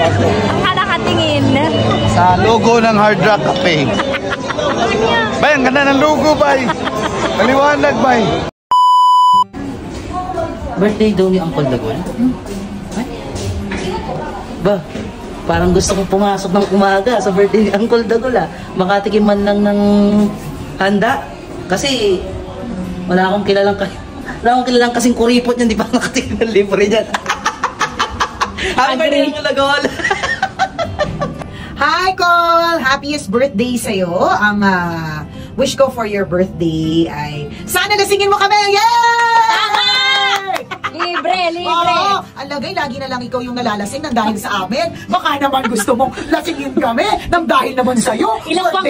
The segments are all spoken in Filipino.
Ang nakatingin. Sa logo ng Hard Rock Cafe. Bay, ang ganda ng logo, bay. Maliwanag, bay. Birthday daw ni Uncle Dagol? Ba, parang gusto ko pumasok ng umaga sa birthday ni Uncle Dagol Makatikim man lang ng handa. Kasi wala akong kilalang kasing kuripot niyan, di pa nakatikim ng libre niyan. Happy birthday, Uncle Dagol! Hi, Col! Happiest birthday sa'yo. Ang wish ko for your birthday ay sana lasingin mo kami! Yay! Libre! Oo! Alagay, lagi na lang ikaw yung nalalasing nang dahil sa amin. Baka naman gusto mong lasingin kami nang dahil naman sa'yo. Ilang pang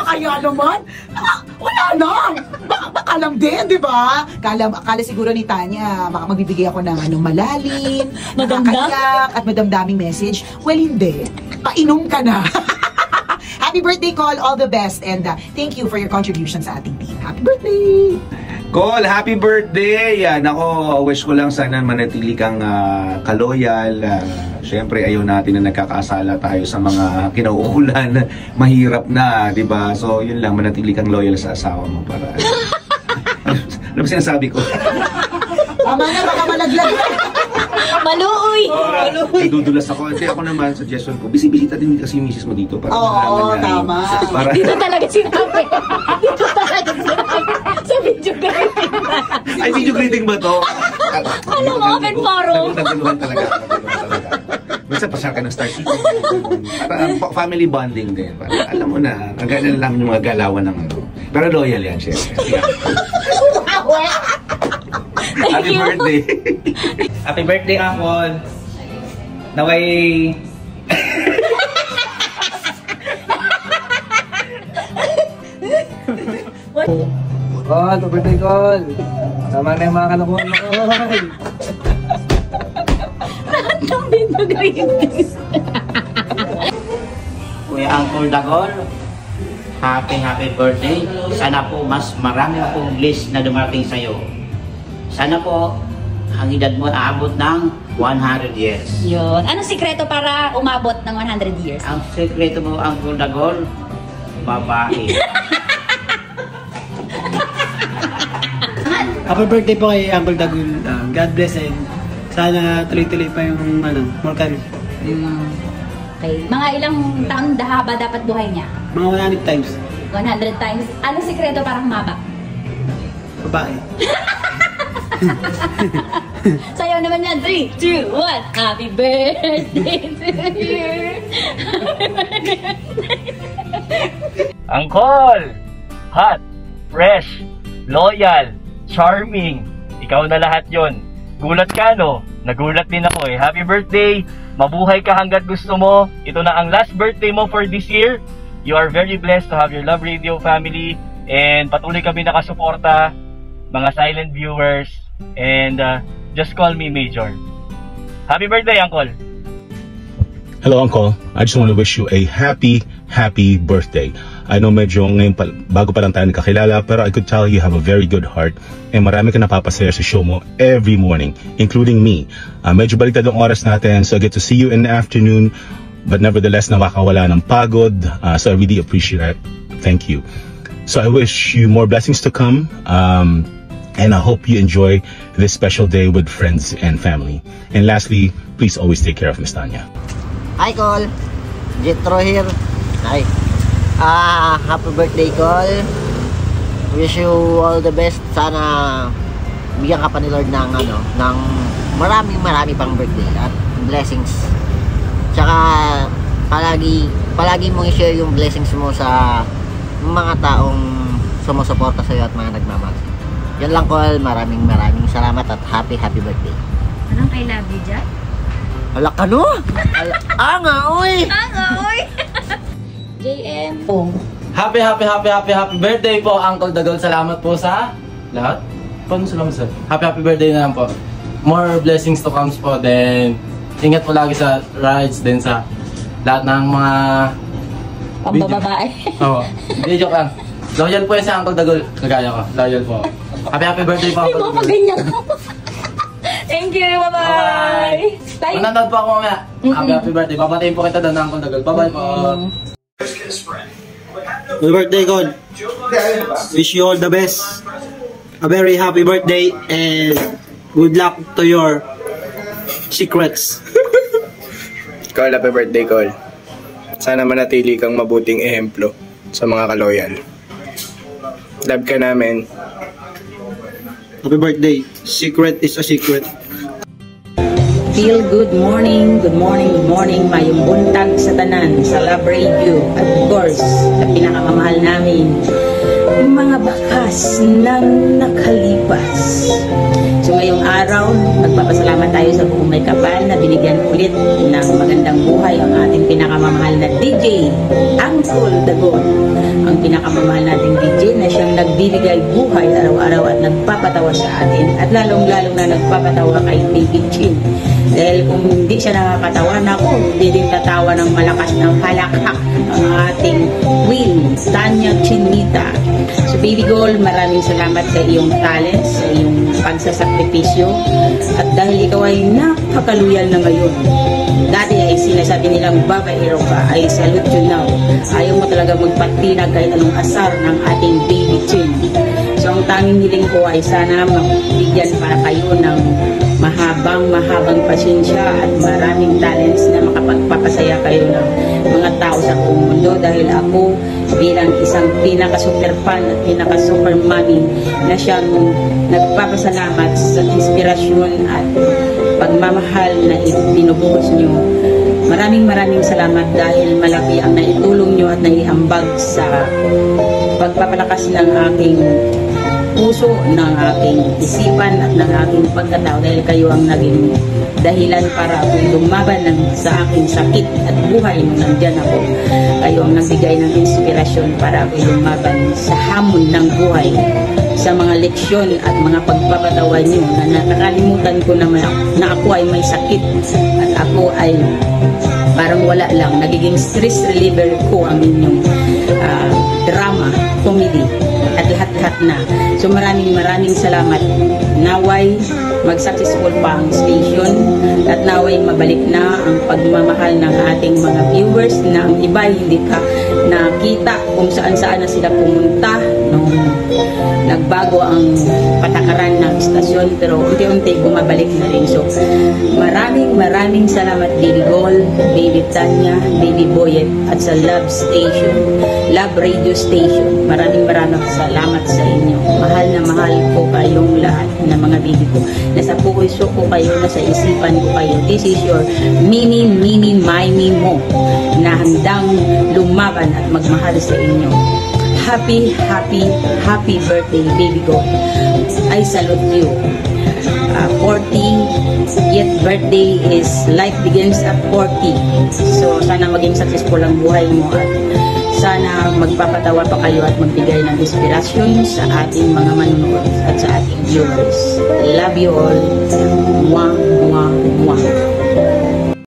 kaya naman. Wala na! Baka lang din, di ba? Akala siguro ni Tanya, magbibigay ako ng malalim, nakakayak, at madamdaming message. Well, hindi. Painom ka na. Happy birthday, Col. All the best. And thank you for your contribution sa ating team. Happy birthday! Col, happy birthday! Nako, wish ko lang sana manatili kang kaloyal. Siyempre, ayaw natin na nagkakasala tayo sa mga kinauulan. Mahirap na, di ba? So, yun lang, manatili kang loyal sa asawa mo para... Ano ba sinasabi ko? Tama na, baka malaglag. Maluoy! Nadudulas ako. Kasi ako naman, suggestion ko, bisibisita din kasi yung misis mo dito. Oo, tama. Dito talaga sinabi. Dito talaga sinabi. Sa video greeting na. Ay, video greeting ba to? Alam mo, open forum. Nagdaluhan talaga. Basta pasal ka ng Star City. Family bonding din. Alam mo na, nagagalan namin yung mga galawan ng ano. Pero loyal yan, syempre. Happy birthday! Happy birthday, Uncle! Naway... Col, happy birthday, Col! Tama na yung mga kanakuhan mo, Col! Lahat ng video greetings. Kuya Uncle Dagol, happy birthday. Sana po mas marami pong bliss na dumating sa'yo. Sana po ang edad mo aabot ng 100 years. Yun. Anong sikreto para umabot ng 100 years? Ang sekreto mo, Uncle Dagol, babae. Happy birthday po kay Uncle Dagol. God bless and sana tuloy-tuloy pa yung more time. Okay. Mga ilang taong haba dapat buhay niya? Mga 100 times. 100 times. Anong sikreto para humaba? Babae. Sayaw naman yan. 3, 2, 1. Happy birthday to you. Uncle! Hot, fresh, loyal, charming. Ikaw na lahat yon. Gulat ka, no? Nagulat din ako eh. Happy birthday! Mabuhay ka hanggat gusto mo. Ito na ang last birthday mo for this year. You are very blessed to have your Love Radio family. And patuloy kami nakasuporta, mga silent viewers. And just call me Major. Happy birthday, Uncle! Hello, Uncle. I just want to wish you a happy birthday. I know medyo ngayon bago pa lang tayo nakakilala, pero I could tell you have a very good heart and marami ka napapasaya sa show mo every morning, including me. Medyo baliktad ang oras natin, so I get to see you in the afternoon, but nevertheless, nakakawala ng pagod, so I really appreciate it. Thank you. So I wish you more blessings to come, and I hope you enjoy this special day with friends and family. And lastly, please always take care of Miss Tanya. Hi, Col. Jetro here. Hi. Happy birthday, Col. Wish you all the best. Sana bigyan ka pa ni Lord ng ng marami pang birthday at blessings. Tsaka palagi mong i-share yung blessings mo sa mga taong sumusuporta sa iyo at mga nagmamahal. Yan lang, Col. Maraming salamat at happy birthday. Anong I love you, Jack? Wala ka no? Anga, oy! JM. Happy birthday po, Uncle Dagol. Salamat po sa lahat. Paano salamat, sir? Happy birthday na lang po. More blessings to come po. Then, ingat po lagi sa rides din sa lahat ng mga pambababae. Oo. Hindi, joke lang. Loyal po yan si Uncle Dagol. Kagaya ko. Loyal po. Happy birthday po, Uncle Dagol. Thank you. Bye-bye. Tayo. Mananood po ako mamaya. Happy birthday. Babatayin po kita doon ng Uncle Dagol. Bye-bye po. Happy birthday, God. Wish you all the best. A very happy birthday and good luck to your secrets. Col, happy birthday, Col. Sana manatili kang mabuting ehemplo sa mga kaloyal. Love ka namin. Happy birthday. Secret is a secret. Feel good morning, good morning, good morning. Mayong buntag sa tanan, sa Love Radio. At of course, sa pinakamamahal namin, mga bakas ng nakalipas. So ngayong araw, nagpapasalamat tayo sa buong may kapal na binigyan ulit ng magandang buhay ang ating pinakamamahal na DJ, Uncle Dagol. Ang pinakamamahal nating DJ na siyang nagbibigay buhay araw-araw at nagpapatawa sa atin. At lalong-lalong na nagpapatawa kay Baby Chin. Dahil kung hindi siya nakakatawa, naku, hindi din tatawa ng malakas ng halakak ang ating Queen, Tanya Chinita. So Baby Gold, maraming salamat sa iyong talent, sa iyong pagsasakripisyo. At dahil ikaw ay napakaluyal na ngayon, dati ay sinasabi nilang babaero ka, ay salute you now. Ayaw mo talaga magpatinag kahit anong asar ng ating Baby Chin. So ang tanging hiling ko ay sana mabigyan para kayo ng mahabang pasensya at maraming talents na makapagpapasaya kayo ng mga tao sa buong mundo. Dahil ako bilang isang pinaka-super fan at pinaka-super mommy na siyang nagpapasalamat sa inspirasyon at pagmamahal na ibinubuhos nyo. Maraming salamat dahil malaki ang naitulong nyo at naiambag sa pagpapalakas ng aking puso, ng aking isipan at ng aking pagkatao, dahil kayo ang naging dahilan para ako lumaban sa aking sakit at buhay nung nandyan ako. Kayo ang nagbigay ng inspirasyon para ako lumaban sa hamon ng buhay, sa mga leksyon at mga pagpapatawa nyo na nakalimutan ko na ako ay may sakit at ako ay parang wala lang. Nagiging stress reliever ko ang inyong drama, comedy at lahat-lahat na. So maraming salamat. Naway mag-successful pa ang station at naway mabalik na ang pagmamahal ng ating mga viewers na ang iba hindi ka nakita kung saan na sila pumunta nung nagbago ang patakaran ng istasyon, pero unti-unti bumabalik na rin. So maraming salamat Baby Gold, Baby Tanya, Baby Boyet at sa Love Station, Love Radio Station. Maraming salamat sa inyo. Mahal na mahal ko kayong lahat na mga baby ko. Nasa puso ko kayo, nasa isipan ko kayo. This is your mini mo na handang lumaban at magmahal sa inyo. Happy birthday, Baby Gold. I salute you. 40th birthday is life begins at 40. So sana maging successful ang buhay mo at sana magpapatawa pa kayo at magbigay ng inspirasyon sa ating mga manunood at sa ating viewers. Love you all. Mwah, mwah, mwah.